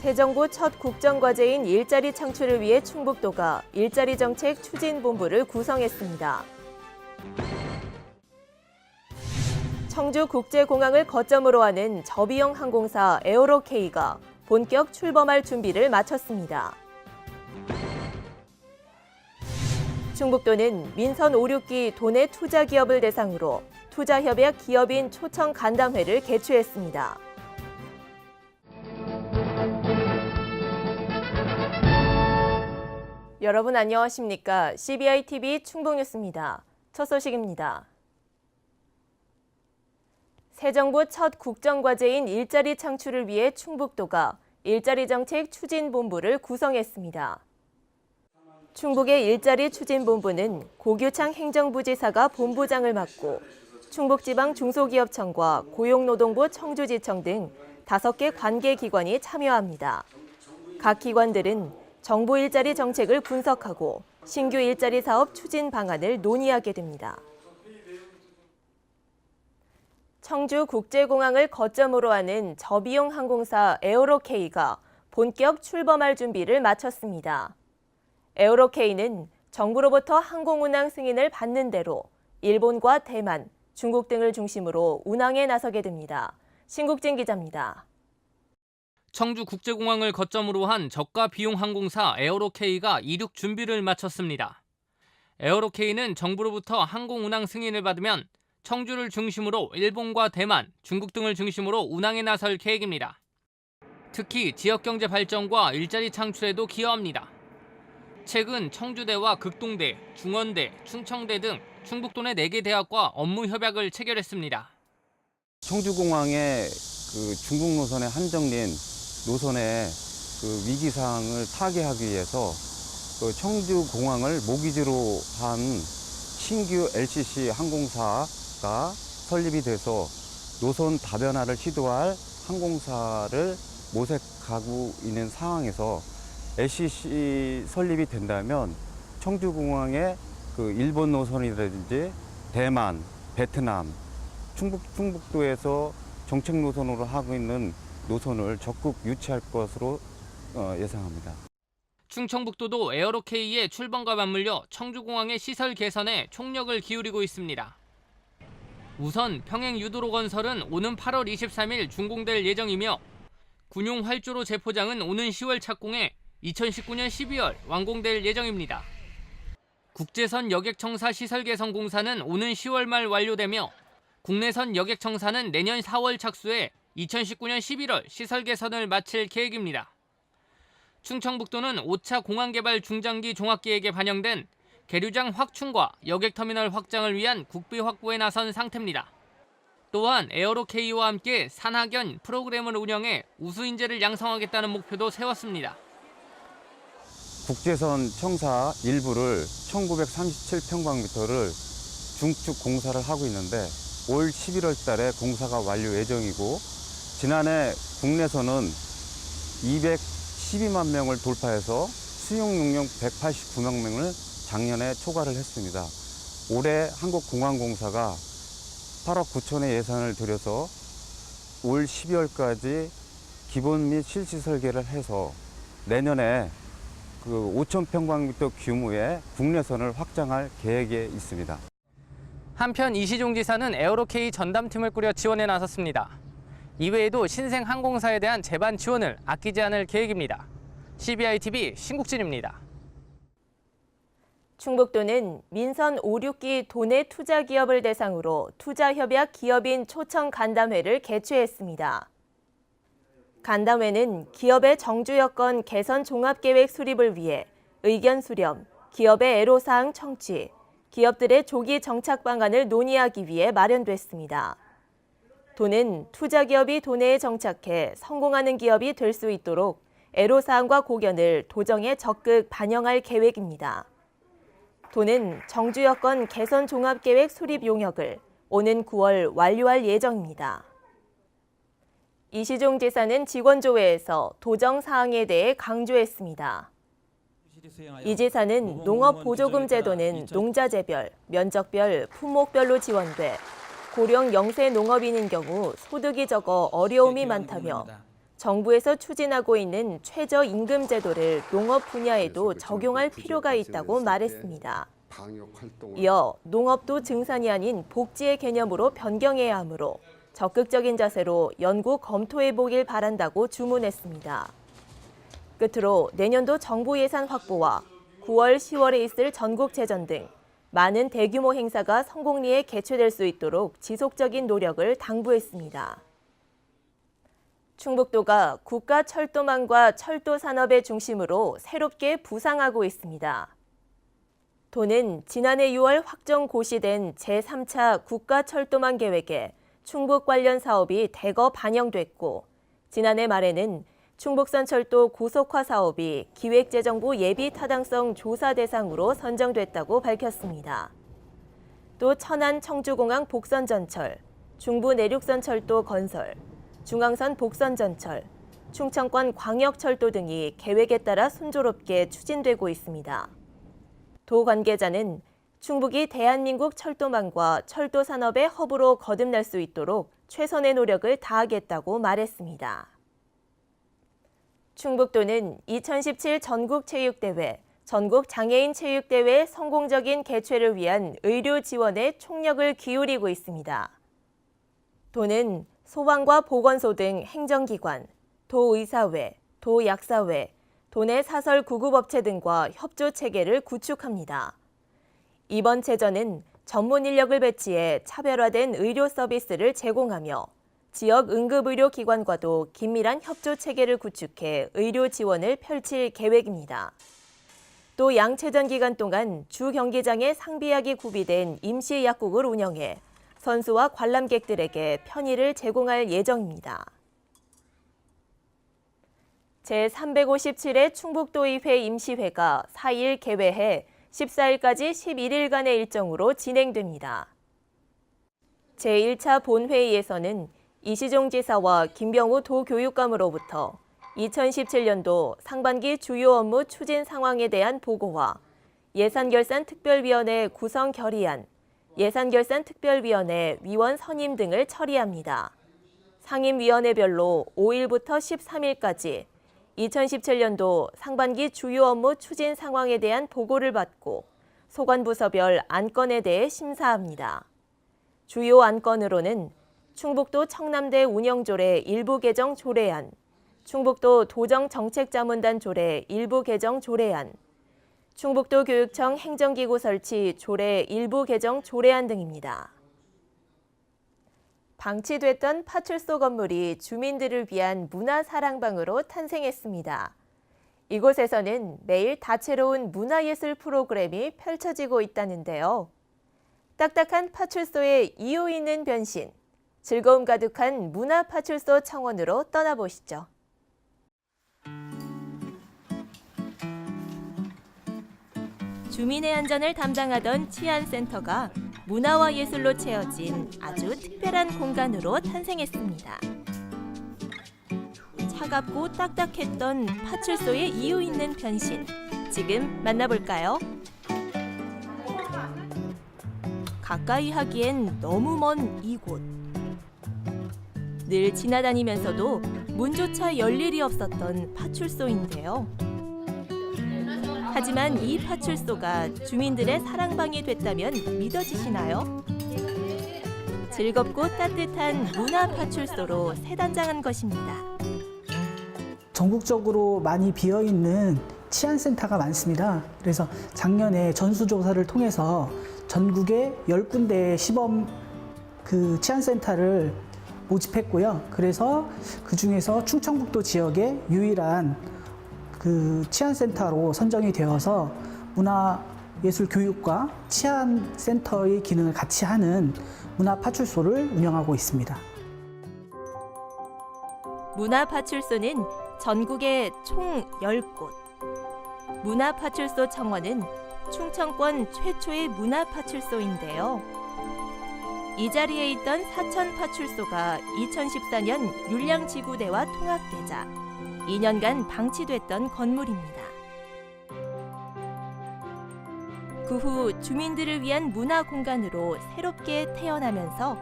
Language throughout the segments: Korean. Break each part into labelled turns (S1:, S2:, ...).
S1: 새 정부 첫 국정과제인 일자리 창출을 위해 충북도가 일자리 정책 추진본부를 구성했습니다. 청주국제공항을 거점으로 하는 저비용 항공사 에어로K가 본격 출범할 준비를 마쳤습니다. 충북도는 민선 5, 6기 도내 투자기업을 대상으로 투자협약 기업인 초청 간담회를 개최했습니다. 여러분 안녕하십니까? CBI-TV 충북뉴스입니다. 첫 소식입니다. 새 정부 첫 국정과제인 일자리 창출을 위해 충북도가 일자리 정책 추진본부를 구성했습니다. 충북의 일자리 추진본부는 고규창 행정부지사가 본부장을 맡고 충북지방 중소기업청과 고용노동부 청주지청 등 5개 관계기관이 참여합니다. 각 기관들은 정부 일자리 정책을 분석하고 신규 일자리 사업 추진 방안을 논의하게 됩니다. 청주국제공항을 거점으로 하는 저비용 항공사 에어로K가 본격 출범할 준비를 마쳤습니다. 에어로K는 정부로부터 항공운항 승인을 받는 대로 일본과 대만, 중국 등을 중심으로 운항에 나서게 됩니다. 신국진 기자입니다.
S2: 청주국제공항을 거점으로 한 저가 비용 항공사 에어로K가 이륙 준비를 마쳤습니다. 에어로K는 정부로부터 항공운항 승인을 받으면 청주를 중심으로 일본과 대만, 중국 등을 중심으로 운항에 나설 계획입니다. 특히 지역경제 발전과 일자리 창출에도 기여합니다. 최근 청주대와 극동대, 중원대, 충청대 등 충북도 내 4개 대학과 업무 협약을 체결했습니다.
S3: 청주공항의 중국 노선에 한정된 노선의 위기 사항을 타개하기 위해서 청주공항을 모기지로 한 신규 LCC 항공사가 설립이 돼서 노선 다변화를 시도할 항공사를 모색하고 있는 상황에서 LCC 설립이 된다면 청주공항의 일본 노선이라든지 대만, 베트남, 충북도에서 정책 노선으로 하고 있는 노선을 적극 유치할 것으로 예상합니다.
S2: 충청북도도 에어로K의 출범과 맞물려 청주공항의 시설 개선에 총력을 기울이고 있습니다. 우선 평행 유도로 건설은 오는 8월 23일 준공될 예정이며 군용 활주로 재포장은 오는 10월 착공해 2019년 12월 완공될 예정입니다. 국제선 여객청사 시설 개선 공사는 오는 10월 말 완료되며 국내선 여객청사는 내년 4월 착수해 2019년 11월 시설 개선을 마칠 계획입니다. 충청북도는 5차 공항개발 중장기 종합계획에 반영된 계류장 확충과 여객터미널 확장을 위한 국비 확보에 나선 상태입니다. 또한 에어로K와 함께 산학연 프로그램을 운영해 우수인재를 양성하겠다는 목표도 세웠습니다.
S3: 국제선 청사 일부를 1937평방미터를 중축 공사를 하고 있는데 올 11월 달에 공사가 완료 예정이고 지난해 국내선은 212만 명을 돌파해서 수용 용량 189만 명을 작년에 초과를 했습니다. 올해 한국공항공사가 8억 9천의 예산을 들여서 올 12월까지 기본 및 실시 설계를 해서 내년에 5,000평방미터 규모의 국내선을 확장할 계획에 있습니다.
S2: 한편 이시종 지사는 에어로K 전담팀을 꾸려 지원에 나섰습니다. 이외에도 신생 항공사에 대한 재반 지원을 아끼지 않을 계획입니다. CBI-TV 신국진입니다.
S1: 충북도는 민선 5, 6기 도내 투자기업을 대상으로 투자협약 기업인 초청 간담회를 개최했습니다. 간담회는 기업의 정주 여건 개선 종합계획 수립을 위해 의견 수렴, 기업의 애로사항 청취, 기업들의 조기 정착 방안을 논의하기 위해 마련됐습니다. 도는 투자기업이 도내에 정착해 성공하는 기업이 될 수 있도록 애로사항과 고견을 도정에 적극 반영할 계획입니다. 도는 정주 여건 개선 종합계획 수립 용역을 오는 9월 완료할 예정입니다. 이시종 지사는 직원조회에서 도정 사항에 대해 강조했습니다. 이 지사는 농업보조금 제도는 농자재별, 면적별, 품목별로 지원돼 고령 영세 농업인인 경우 소득이 적어 어려움이 많다며 정부에서 추진하고 있는 최저임금 제도를 농업 분야에도 적용할 필요가 있다고 말했습니다. 이어 농업도 증산이 아닌 복지의 개념으로 변경해야 하므로 적극적인 자세로 연구 검토해보길 바란다고 주문했습니다. 끝으로 내년도 정부 예산 확보와 9월, 10월에 있을 전국체전 등 많은 대규모 행사가 성공리에 개최될 수 있도록 지속적인 노력을 당부했습니다. 충북도가 국가철도망과 철도산업의 중심으로 새롭게 부상하고 있습니다. 도는 지난해 6월 확정 고시된 제3차 국가철도망 계획에 충북 관련 사업이 대거 반영됐고 지난해 말에는 충북선 철도 고속화 사업이 기획재정부 예비 타당성 조사 대상으로 선정됐다고 밝혔습니다. 또 천안 청주공항 복선전철, 중부 내륙선 철도 건설, 중앙선 복선전철, 충청권 광역철도 등이 계획에 따라 순조롭게 추진되고 있습니다. 도 관계자는 충북이 대한민국 철도망과 철도 산업의 허브로 거듭날 수 있도록 최선의 노력을 다하겠다고 말했습니다. 충북도는 2017 전국체육대회, 전국장애인체육대회 성공적인 개최를 위한 의료 지원에 총력을 기울이고 있습니다. 도는 소방과 보건소 등 행정기관, 도의사회, 도약사회, 도내 사설 구급업체 등과 협조체계를 구축합니다. 이번 체전은 전문 인력을 배치해 차별화된 의료 서비스를 제공하며 지역 응급의료기관과도 긴밀한 협조체계를 구축해 의료 지원을 펼칠 계획입니다. 또 양체전 기간 동안 주 경기장에 상비약이 구비된 임시 약국을 운영해 선수와 관람객들에게 편의를 제공할 예정입니다. 제357회 충북도의회 임시회가 4일 개회해 14일까지 11일간의 일정으로 진행됩니다. 제1차 본회의에서는 이시종 지사와 김병우 도교육감으로부터 2017년도 상반기 주요 업무 추진 상황에 대한 보고와 예산결산특별위원회 구성 결의안, 예산결산특별위원회 위원 선임 등을 처리합니다. 상임위원회별로 5일부터 13일까지 2017년도 상반기 주요 업무 추진 상황에 대한 보고를 받고 소관부서별 안건에 대해 심사합니다. 주요 안건으로는 충북도 청남대 운영조례 일부 개정 조례안, 충북도 도정정책자문단 조례 일부 개정 조례안, 충북도 교육청 행정기구 설치 조례 일부 개정 조례안 등입니다. 방치됐던 파출소 건물이 주민들을 위한 문화사랑방으로 탄생했습니다. 이곳에서는 매일 다채로운 문화예술 프로그램이 펼쳐지고 있다는데요. 딱딱한 파출소의 이유 있는 변신, 즐거움 가득한 문화파출소 청원으로 떠나보시죠. 주민의 안전을 담당하던 치안센터가 문화와 예술로 채워진 아주 특별한 공간으로 탄생했습니다. 차갑고 딱딱했던 파출소의 이유 있는 변신, 지금 만나볼까요? 가까이 하기엔 너무 먼 이곳. 늘 지나다니면서도 문조차 열 일이 없었던 파출소인데요. 하지만 이 파출소가 주민들의 사랑방이 됐다면 믿어지시나요? 즐겁고 따뜻한 문화파출소로 새단장한 것입니다.
S4: 전국적으로 많이 비어있는 치안센터가 많습니다. 그래서 작년에 전수조사를 통해서 전국에 10군데의 시범 치안센터를 모집했고요. 그래서 그 중에서 충청북도 지역의 유일한 치안센터로 선정이 되어서 문화예술교육과 치안센터의 기능을 같이 하는 문화파출소를 운영하고 있습니다.
S1: 문화파출소는 전국에 총 10곳. 문화파출소 청원은 충청권 최초의 문화파출소인데요. 이 자리에 있던 사천파출소가 2014년 율량지구대와 통합되자 2년간 방치됐던 건물입니다. 그 후 주민들을 위한 문화 공간으로 새롭게 태어나면서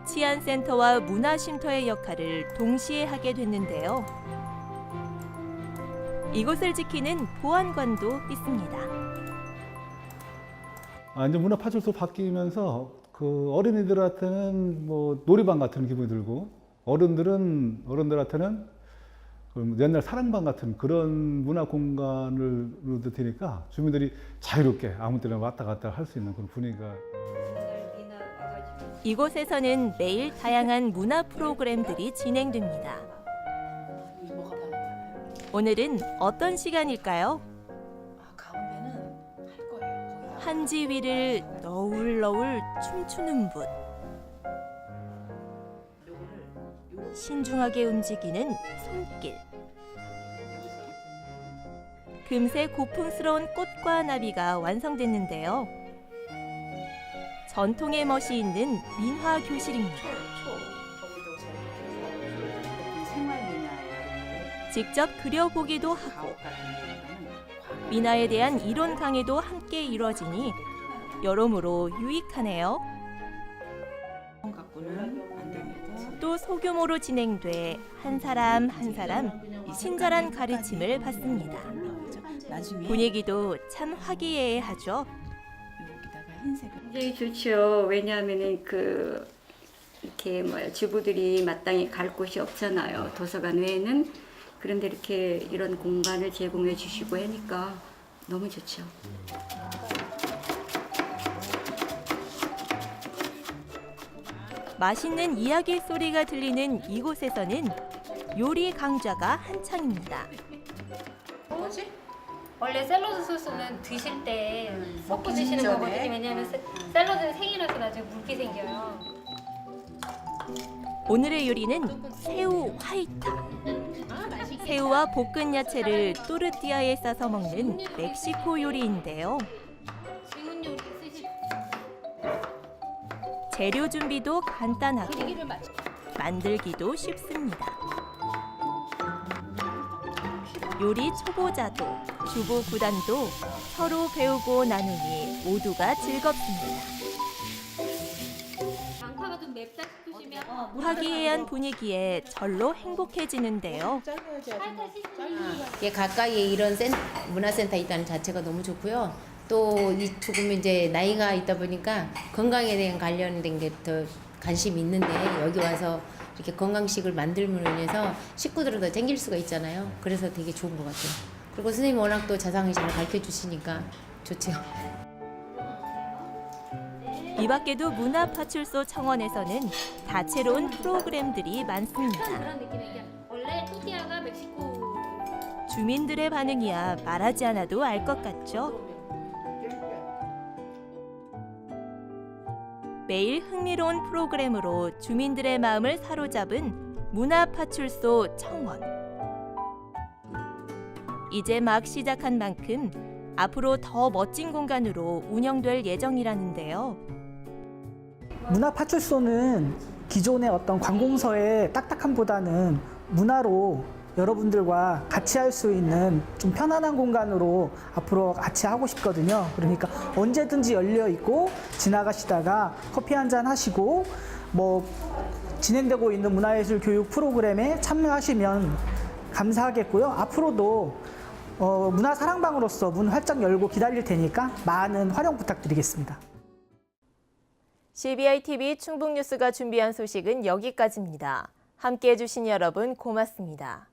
S1: 치안센터와 문화쉼터의 역할을 동시에 하게 됐는데요. 이곳을 지키는 보안관도 있습니다.
S5: 이제 문화파출소 바뀌면서 그 어린이들한테는 뭐 놀이방 같은 기분이 들고 어른들한테는 옛날 사랑방 같은 그런 문화 공간으로 되니까 주민들이 자유롭게 아무 때나 왔다 갔다 할 수 있는 그런 분위기가.
S1: 이곳에서는 매일 다양한 문화 프로그램들이 진행됩니다. 오늘은 어떤 시간일까요? 한지 위를 너울너울 춤추는 분. 신중하게 움직이는 손길. 금세 고풍스러운 꽃과 나비가 완성됐는데요. 전통의 멋이 있는 민화 교실입니다. 직접 그려보기도 하고 민화에 대한 이론 강의도 함께 이뤄지니 여러모로 유익하네요. 또 소규모로 진행돼 한 사람 한 사람 친절한 가르침을 받습니다. 분위기도 참 화기애애하죠.
S6: 굉장히 좋죠. 왜냐하면은 이렇게 주부들이 마땅히 갈 곳이 없잖아요. 도서관 외에는. 그런데 이렇게 이런 공간을 제공해 주시고 하니까 너무 좋죠.
S1: 맛있는 이야기 소리가 들리는 이곳에서는 요리 강좌가 한창입니다.
S7: 뭐지? 원래 샐러드 소스는 드실 때 섞어 드시는 거거든요. 왜냐하면 샐러드는 생이라서 나중에 물기 생겨요.
S1: 오늘의 요리는 새우 화이타. 새우와 볶은 야채를 또르띠아에 싸서 먹는 멕시코 요리인데요.
S7: 지문 요리 쓰실
S1: 재료 준비도 간단하고 만들기도 쉽습니다. 요리 초보자도 주부 구단도 서로 배우고 나누니 모두가 즐겁습니다.
S7: 양파가 좀 맵다 싶으시면
S1: 화기애애한 분위기에 절로 행복해지는데요.
S7: 살짝 씻으면
S8: 이게 가까이에 이런 문화센터 있다는 자체가 너무 좋고요. 또 조금 이제 나이가 있다 보니까 건강에 대한 관련된 게 더 관심이 있는데 여기 와서 이렇게 건강식을 만들므로 인해서 식구들을 더 챙길 수가 있잖아요. 그래서 되게 좋은 것 같아요. 그리고 선생님이 워낙 또 자상히 잘 가르쳐 주시니까 좋죠.
S1: 이 밖에도 문화파출소 청원에서는 다채로운 프로그램들이 많습니다.
S7: 그런 느낌이에요. 원래 토티아가 멕시코
S1: 주민들의 반응이야 말하지 않아도 알 것 같죠? 매일 흥미로운 프로그램으로 주민들의 마음을 사로잡은 문화파출소 청원. 이제 막 시작한 만큼 앞으로 더 멋진 공간으로 운영될 예정이라는데요.
S4: 문화파출소는 기존의 어떤 관공서의 딱딱함보다는 문화로 여러분들과 같이 할 수 있는 좀 편안한 공간으로 앞으로 같이 하고 싶거든요. 그러니까 언제든지 열려 있고 지나가시다가 커피 한잔 하시고 뭐 진행되고 있는 문화예술 교육 프로그램에 참여하시면 감사하겠고요. 앞으로도 문화사랑방으로서 문 활짝 열고 기다릴 테니까 많은 활용 부탁드리겠습니다.
S1: CBI-TV 충북뉴스가 준비한 소식은 여기까지입니다. 함께해 주신 여러분 고맙습니다.